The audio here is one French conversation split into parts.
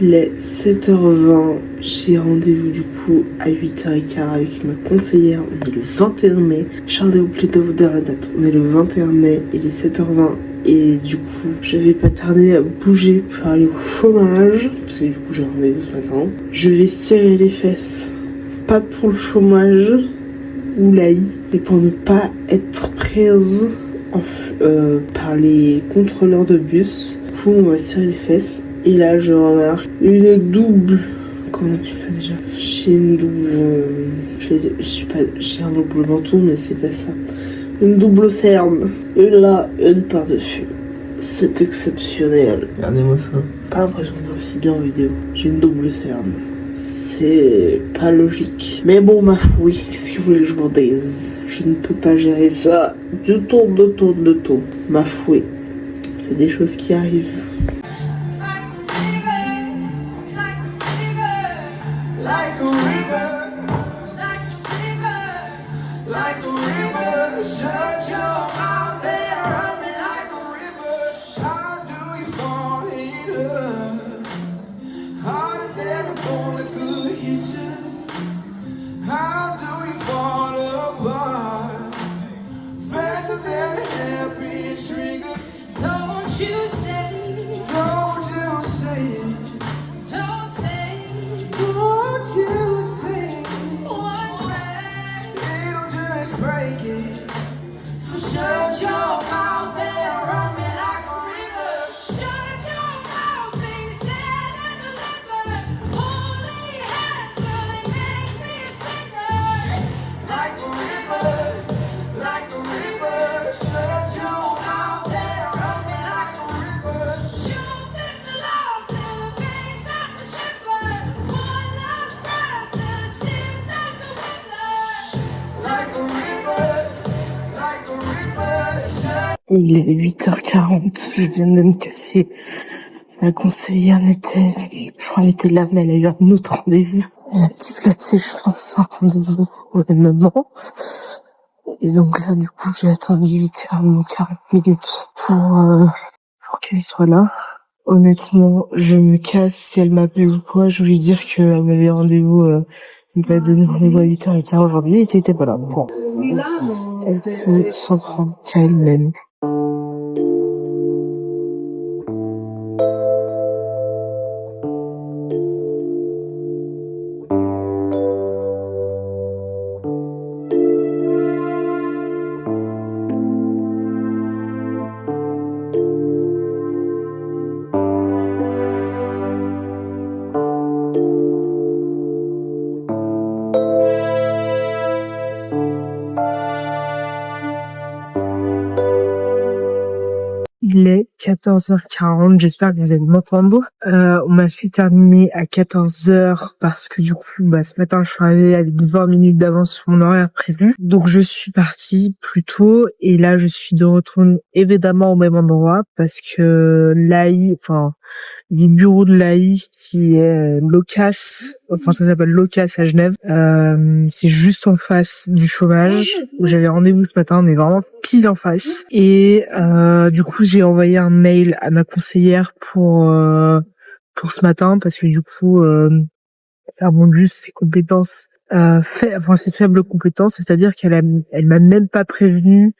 Il est 7h20, j'ai rendez-vous du coup à 8h15 avec ma conseillère, on est le 21 mai. J'ai rendez-vous plutôt de la date, on est le 21 mai, il est 7h20 et du coup je vais pas tarder à bouger pour aller au chômage, parce que du coup j'ai rendez-vous ce matin. Je vais serrer les fesses, pas pour le chômage ou l'AI, mais pour ne pas être prise par les contrôleurs de bus. Du coup on va serrer les fesses. Et là, je remarque une double. Comment on appelle ça déjà? J'ai une double. J'ai un double menton, mais c'est pas ça. Une double cerne. Une là, une par-dessus. C'est exceptionnel. Regardez-moi ça. Pas l'impression de voir aussi bien en vidéo. J'ai une double cerne. C'est pas logique. Mais bon, ma fouille, qu'est-ce que vous voulez que je vous dise? Je ne peux pas gérer ça du tout. Ma fouille, c'est des choses qui arrivent. Like a river, like a river, shut your mouth and run me like a river. How do you fall in love? Harder than a bullet could hit you. How do you fall apart? Faster than a hairpin trigger. Don't you say, don't you say it. You say one word, it'll just break it. So shut your mouth and run me like a river. Shut your mouth, baby, stand and deliver. Holy hands, will they make me a sinner? Like a river, like a river. Shut your mouth and run me like a river. Shoot this love till the face starts to shiver. One last breath till the steel starts to wither. Like a river, like a river. Shut. Il est 8h40, je viens de me casser. La conseillère je crois qu'elle était là, mais elle a eu un autre rendez-vous. Elle a déplacé, je pense, un rendez-vous au même moment. Et donc là, du coup, j'ai attendu 8h40 minutes pour qu'elle soit là. Honnêtement, je me casse. Si elle m'appelle ou quoi, je vais lui dire qu'elle m'avait rendez-vous, il m'a donné rendez-vous à 8h15 aujourd'hui et t'étais pas là. Bon. Elle peut s'en prendre qu'à elle-même. Il est 14h40, j'espère que vous allez m'entendre. On m'a fait terminer à 14h parce que du coup, ce matin, je suis arrivée avec 20 minutes d'avance sur mon horaire prévu. Donc, je suis partie plus tôt et là, je suis de retour évidemment au même endroit parce que l'AI, les bureaux de l'AI qui est Locas, ça s'appelle Locas à Genève, c'est juste en face du chômage où j'avais rendez-vous ce matin, on est vraiment pile en face. Et du coup j'ai envoyé un mail à ma conseillère pour ce matin parce que du coup ça remonte juste ses compétences ses faibles compétences, c'est-à-dire elle m'a même pas prévenu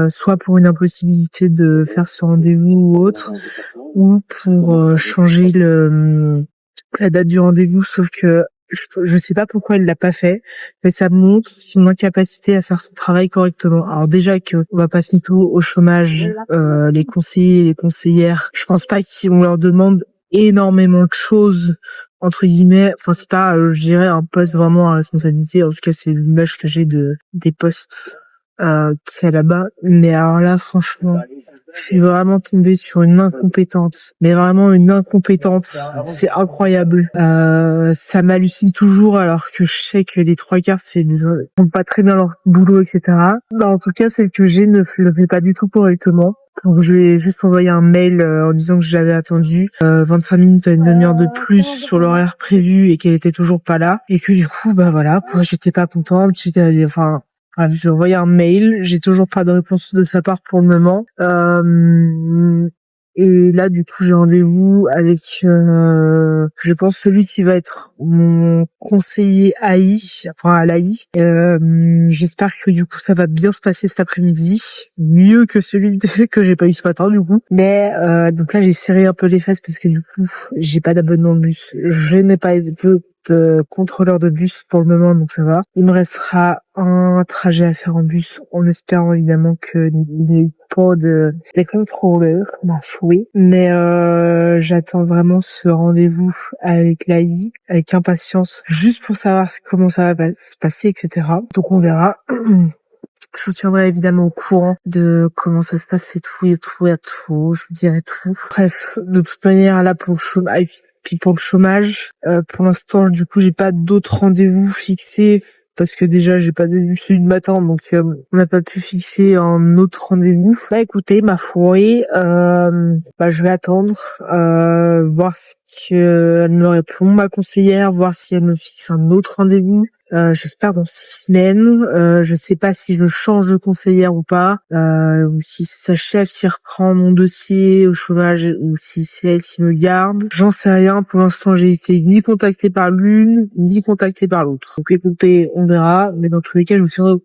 soit pour une impossibilité de faire ce rendez-vous ou autre, ou pour changer la date du rendez-vous, sauf que je sais pas pourquoi elle l'a pas fait, mais ça montre son incapacité à faire son travail correctement. Alors déjà que on va pas se mytho au chômage, les conseillers et les conseillères, je pense pas qu'on leur demande énormément de choses entre guillemets. C'est pas je dirais un poste vraiment à responsabilité, en tout cas c'est l'image que j'ai des postes qu'il y a là-bas. Mais alors là franchement, je suis vraiment tombée sur une incompétence, mais vraiment une incompétence, c'est incroyable. Ça m'hallucine toujours alors que je sais que les trois quarts font pas très bien leur boulot, etc. En tout cas celle que j'ai ne le fait pas du tout correctement. Donc je vais juste envoyer un mail en disant que j'avais attendu 25 minutes à une demi-heure de plus sur l'horaire prévu et qu'elle était toujours pas là, et que du coup j'étais pas contente, j'ai envoyé un mail, j'ai toujours pas de réponse de sa part pour le moment. Et là, du coup, j'ai rendez-vous avec, je pense, celui qui va être mon conseiller AI, enfin à l'AI. J'espère que du coup, ça va bien se passer cet après-midi, mieux que celui que j'ai pas eu ce matin, du coup. Mais donc là, j'ai serré un peu les fesses parce que du coup, j'ai pas d'abonnement de bus. Je n'ai pas de contrôleur de bus pour le moment, donc ça va. Il me restera un trajet à faire en bus, en espérant évidemment que les pas des contrôleurs m'enchouer. Mais j'attends vraiment ce rendez-vous avec l'AI avec impatience, juste pour savoir comment ça va se passer, etc. Donc on verra. Je vous tiendrai évidemment au courant de comment ça se passe et tout. Je vous dirai tout. Bref, de toute manière, là pour le chômage, puis pour le chômage, pour l'instant, du coup, j'ai pas d'autres rendez-vous fixés. Parce que déjà j'ai pas celui de matin, donc on n'a pas pu fixer un autre rendez-vous. Bah écoutez, ma foi, je vais attendre, voir ce qu'elle me répond, ma conseillère, voir si elle me fixe un autre rendez-vous. J'espère dans 6 semaines. Je sais pas si je change de conseillère ou pas, ou si c'est sa chef qui reprend mon dossier au chômage, ou si c'est elle qui me garde. J'en sais rien. Pour l'instant, j'ai été ni contactée par l'une, ni contactée par l'autre. Donc écoutez, on verra. Mais dans tous les cas, je vous tiendrai au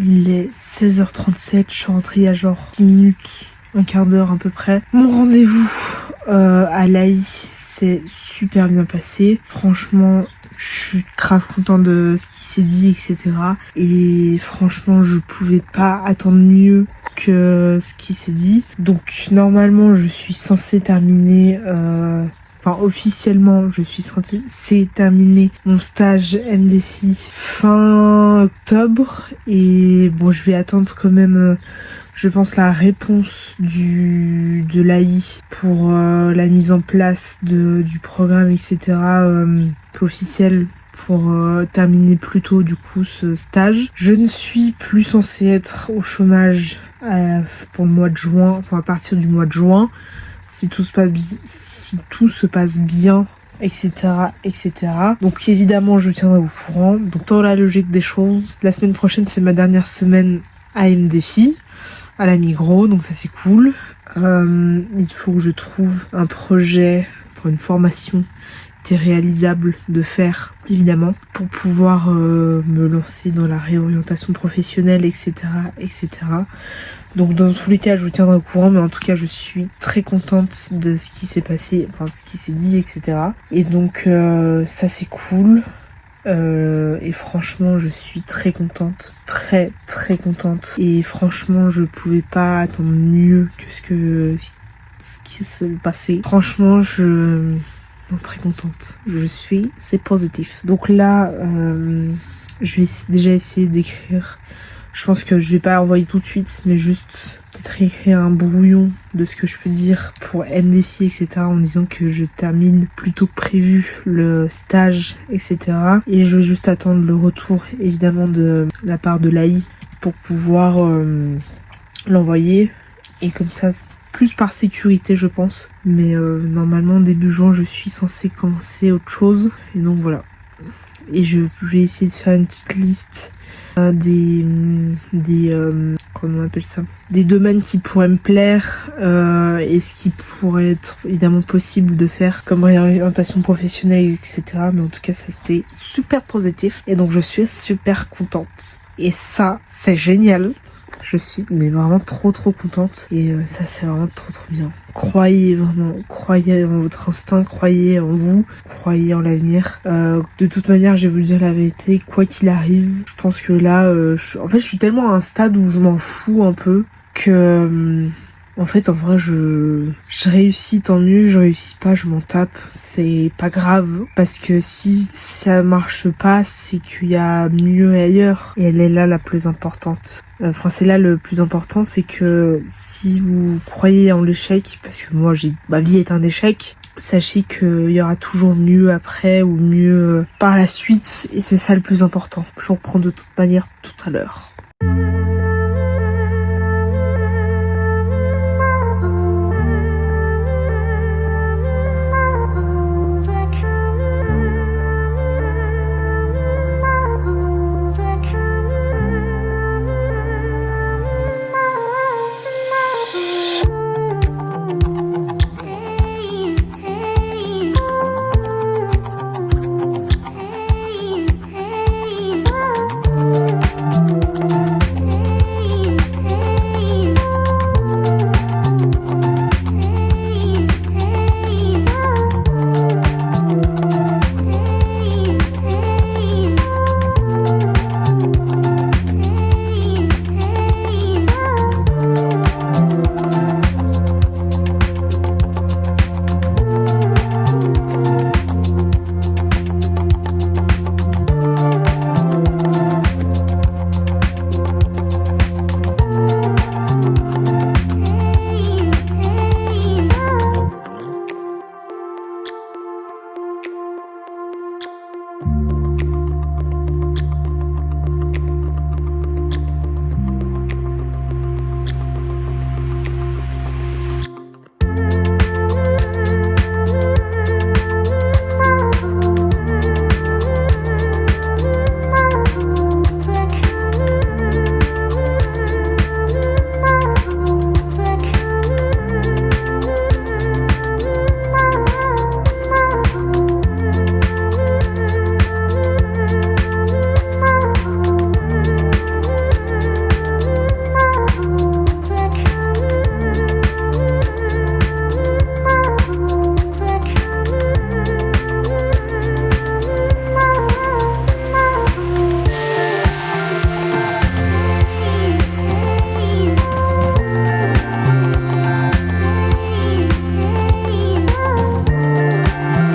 Il est 16h37, je suis rentrée il y a genre 10 minutes, un quart d'heure à peu près. Mon rendez-vous à l'AI s'est super bien passé. Franchement, je suis grave contente de ce qui s'est dit, etc. Et franchement, je pouvais pas attendre mieux que ce qui s'est dit. Donc normalement, je suis censée terminer... officiellement, je suis censée terminer mon stage MDFI fin octobre. Et bon, je vais attendre quand même, je pense, la réponse de l'AI pour la mise en place du programme, etc. Officiel pour terminer plus tôt du coup ce stage. Je ne suis plus censée être au chômage pour le mois de juin, à partir du mois de juin. Si tout se passe bien, etc., etc. Donc évidemment, je tiendrai au courant. Donc dans la logique des choses, la semaine prochaine, c'est ma dernière semaine à MDFI, à la Migros, donc ça c'est cool. Il faut que je trouve un projet pour une formation qui est réalisable de faire, évidemment, pour pouvoir me lancer dans la réorientation professionnelle, etc., etc. Donc dans tous les cas, je vous tiendrai au courant, mais en tout cas, je suis très contente de ce qui s'est passé, ce qui s'est dit, etc. Et donc ça c'est cool. Et franchement, je suis très contente, très très contente. Et franchement, je pouvais pas attendre mieux que ce qui s'est passé. Franchement, très contente. C'est positif. Donc là, je vais déjà essayer d'écrire. Je pense que je vais pas envoyer tout de suite, mais juste peut-être écrire un brouillon de ce que je peux dire pour MDFI, etc. en disant que je termine plus tôt que prévu le stage, etc. Et je vais juste attendre le retour, évidemment, de la part de l'AI pour pouvoir l'envoyer. Et comme ça, plus par sécurité, je pense. Mais normalement, début juin, je suis censée commencer autre chose. Et donc voilà. Et je vais essayer de faire une petite liste des comment on appelle ça, des domaines qui pourraient me plaire et ce qui pourrait être évidemment possible de faire comme réorientation professionnelle, etc. Mais en tout cas, ça c'était super positif et donc je suis super contente et ça c'est génial. Je suis mais vraiment trop contente et ça c'est vraiment trop bien. Croyez vraiment, croyez en votre instinct, croyez en vous, croyez en l'avenir. De toute manière, je vais vous dire la vérité, quoi qu'il arrive, je pense que là, en fait, je suis tellement à un stade où je m'en fous un peu que... en fait, en vrai, je réussis, tant mieux, je réussis pas, je m'en tape, c'est pas grave, parce que si ça marche pas, c'est qu'il y a mieux ailleurs, et elle est là la plus importante. Enfin, c'est là le plus important, c'est que si vous croyez en l'échec, parce que moi, ma vie est un échec, sachez qu'il y aura toujours mieux après, ou mieux par la suite, et c'est ça le plus important. Je reprends de toute manière tout à l'heure.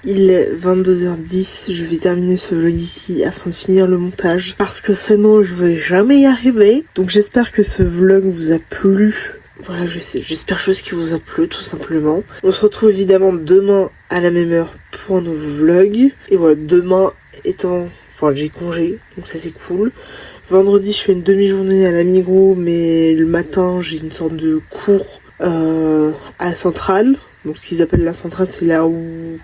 Il est 22h10, je vais terminer ce vlog ici afin de finir le montage parce que sinon je vais jamais y arriver. Donc j'espère que ce vlog vous a plu. Voilà, j'espère juste qu'il vous a plu tout simplement. On se retrouve évidemment demain à la même heure pour un nouveau vlog. Et voilà, demain étant... Enfin, j'ai congé, donc ça c'est cool. Vendredi, je fais une demi-journée à la Migros, mais le matin, j'ai une sorte de cours à la centrale. Donc ce qu'ils appellent la centrale, c'est là où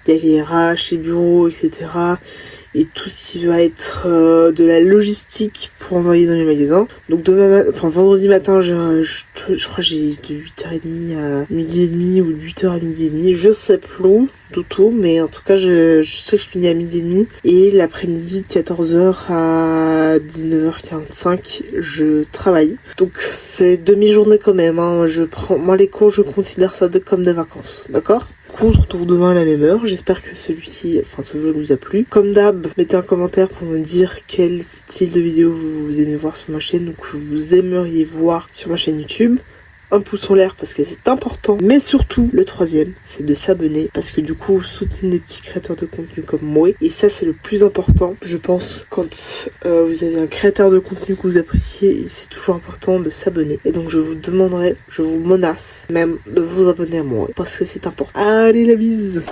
il y a les RH, les bureaux, etc. Et tout ce qui va être de la logistique pour envoyer dans les magasins. Donc vendredi matin, je crois que j'ai de 8h30 à 12h30 ou de 8h à 12h30, je sais plus du tout, mais en tout cas je sais que je finis à 12h30 et l'après-midi de 14h à 19h45 je travaille. Donc c'est demi-journée quand même, hein. Moi les cours je considère ça comme des vacances, d'accord? On se retrouve demain à la même heure. J'espère que ce vlog vous a plu. Comme d'hab, mettez un commentaire pour me dire quel style de vidéo vous aimez voir sur ma chaîne ou que vous aimeriez voir sur ma chaîne YouTube. Un pouce en l'air parce que c'est important. Mais surtout, le troisième, c'est de s'abonner parce que du coup, vous soutenez des petits créateurs de contenu comme moi. Et ça, c'est le plus important, je pense, quand vous avez un créateur de contenu que vous appréciez. C'est toujours important de s'abonner. Et donc, je vous demanderai, je vous menace même de vous abonner à moi parce que c'est important. Allez, la bise!